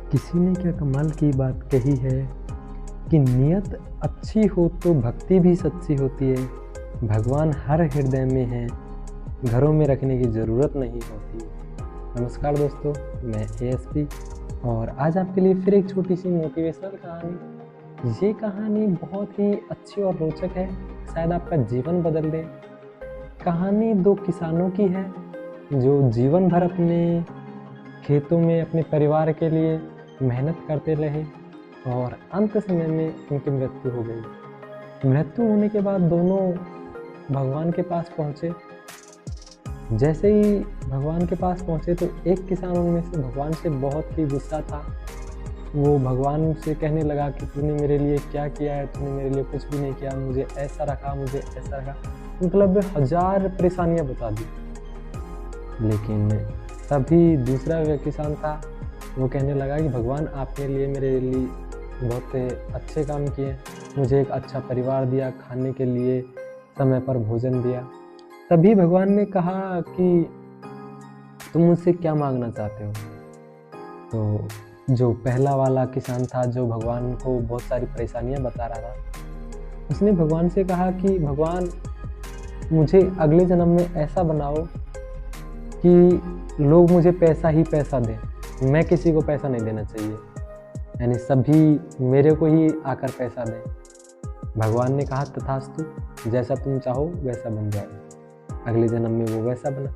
किसी ने क्या कमाल की बात कही है कि नियत अच्छी हो तो भक्ति भी सच्ची होती है। भगवान हर हृदय में है, घरों में रखने की ज़रूरत नहीं होती। नमस्कार दोस्तों, मैं एएसपी और आज आपके लिए फिर एक छोटी सी मोटिवेशनल कहानी। ये कहानी बहुत ही अच्छी और रोचक है, शायद आपका जीवन बदल दे। कहानी दो किसानों की है जो जीवन भर अपने खेतों में अपने परिवार के लिए मेहनत करते रहे और अंत समय में उनकी मृत्यु हो गई। मृत्यु होने के बाद दोनों भगवान के पास पहुँचे। जैसे ही भगवान के पास पहुँचे तो एक किसान उनमें से भगवान से बहुत ही गुस्सा था। वो भगवान से कहने लगा कि तूने मेरे लिए क्या किया है, तूने मेरे लिए कुछ भी नहीं किया, मुझे ऐसा रखा, मुझे ऐसा रखा, मतलब 1000 परेशानियाँ बता दी। लेकिन तभी दूसरा किसान था, वो कहने लगा कि भगवान आपने मेरे लिए बहुत अच्छे काम किए, मुझे एक अच्छा परिवार दिया, खाने के लिए समय पर भोजन दिया। तभी भगवान ने कहा कि तुम मुझसे क्या मांगना चाहते हो। तो जो पहला वाला किसान था, जो भगवान को बहुत सारी परेशानियां बता रहा था, उसने भगवान से कहा कि भगवान मुझे अगले जन्म में ऐसा बनाओ कि लोग मुझे पैसा ही पैसा दें, मैं किसी को पैसा नहीं देना चाहिए, यानी सभी मेरे को ही आकर पैसा दें। भगवान ने कहा तथास्तु, जैसा तुम चाहो वैसा बन जाए। अगले जन्म में वो वैसा बना।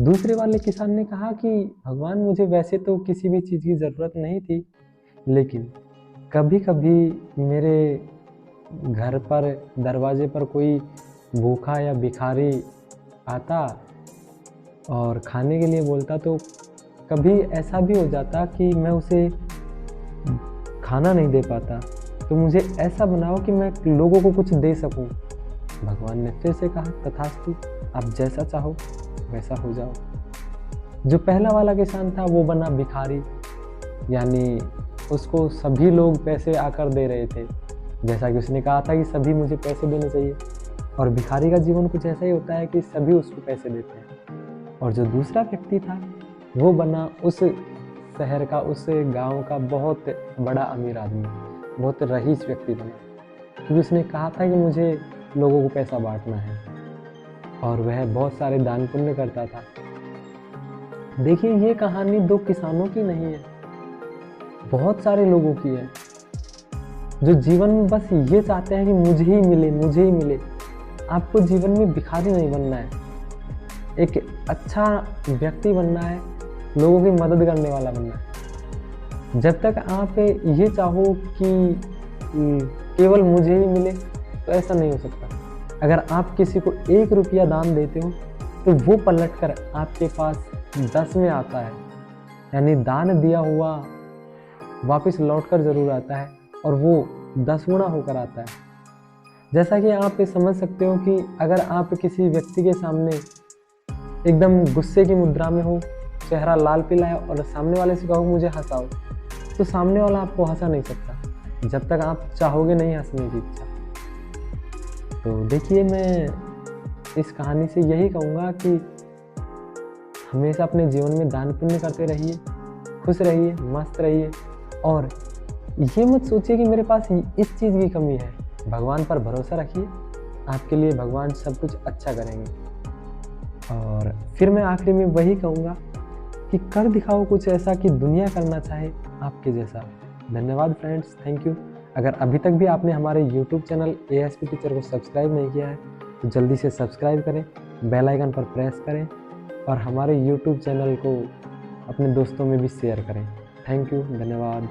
दूसरे वाले किसान ने कहा कि भगवान मुझे वैसे तो किसी भी चीज़ की ज़रूरत नहीं थी, लेकिन कभी कभी मेरे घर पर दरवाजे पर कोई भूखा या भिखारी आता और खाने के लिए बोलता, तो कभी ऐसा भी हो जाता कि मैं उसे खाना नहीं दे पाता, तो मुझे ऐसा बनाओ कि मैं लोगों को कुछ दे सकूं। भगवान ने फिर से कहा तथास्तु, आप जैसा चाहो वैसा हो जाओ। जो पहला वाला किसान था वो बना भिखारी, यानी उसको सभी लोग पैसे आकर दे रहे थे, जैसा कि उसने कहा था कि सभी मुझे पैसे देने चाहिए। और भिखारी का जीवन कुछ ऐसा ही होता है कि सभी उसको पैसे देते हैं। और जो दूसरा व्यक्ति था वो बना उस शहर का, उस गांव का बहुत बड़ा अमीर आदमी, बहुत रईस व्यक्ति बना, क्योंकि उसने कहा था कि मुझे लोगों को पैसा बांटना है और वह बहुत सारे दान पुण्य करता था। देखिए, ये कहानी दो किसानों की नहीं है, बहुत सारे लोगों की है जो जीवन में बस ये चाहते हैं कि मुझे ही मिले, मुझे ही मिले। आपको जीवन में भिखारी नहीं बनना है, एक अच्छा व्यक्ति बनना है, लोगों की मदद करने वाला बनना है। जब तक आप ये चाहो कि केवल मुझे ही मिले तो ऐसा नहीं हो सकता। अगर आप किसी को 1 रुपया दान देते हो तो वो पलटकर आपके पास 10 में आता है, यानी दान दिया हुआ वापस लौटकर जरूर आता है और वो 10 गुना होकर आता है। जैसा कि आप समझ सकते हो कि अगर आप किसी व्यक्ति के सामने एकदम गुस्से की मुद्रा में हो, चेहरा लाल पीला है और सामने वाले से कहो मुझे हंसाओ, तो सामने वाला आपको हंसा नहीं सकता जब तक आप चाहोगे नहीं हंसने की इच्छा। तो देखिए, मैं इस कहानी से यही कहूँगा कि हमेशा अपने जीवन में दान पुण्य करते रहिए, खुश रहिए, मस्त रहिए और ये मत सोचिए कि मेरे पास इस चीज़ की कमी है। भगवान पर भरोसा रखिए, आपके लिए भगवान सब कुछ अच्छा करेंगे। और फिर मैं आखिरी में वही कहूँगा कि कर दिखाओ कुछ ऐसा कि दुनिया करना चाहे आपके जैसा। धन्यवाद फ्रेंड्स, थैंक यू। अगर अभी तक भी आपने हमारे YouTube चैनल एएसपी टीचर को सब्सक्राइब नहीं किया है तो जल्दी से सब्सक्राइब करें, बेल आइकन पर प्रेस करें और हमारे YouTube चैनल को अपने दोस्तों में भी शेयर करें। थैंक यू, धन्यवाद।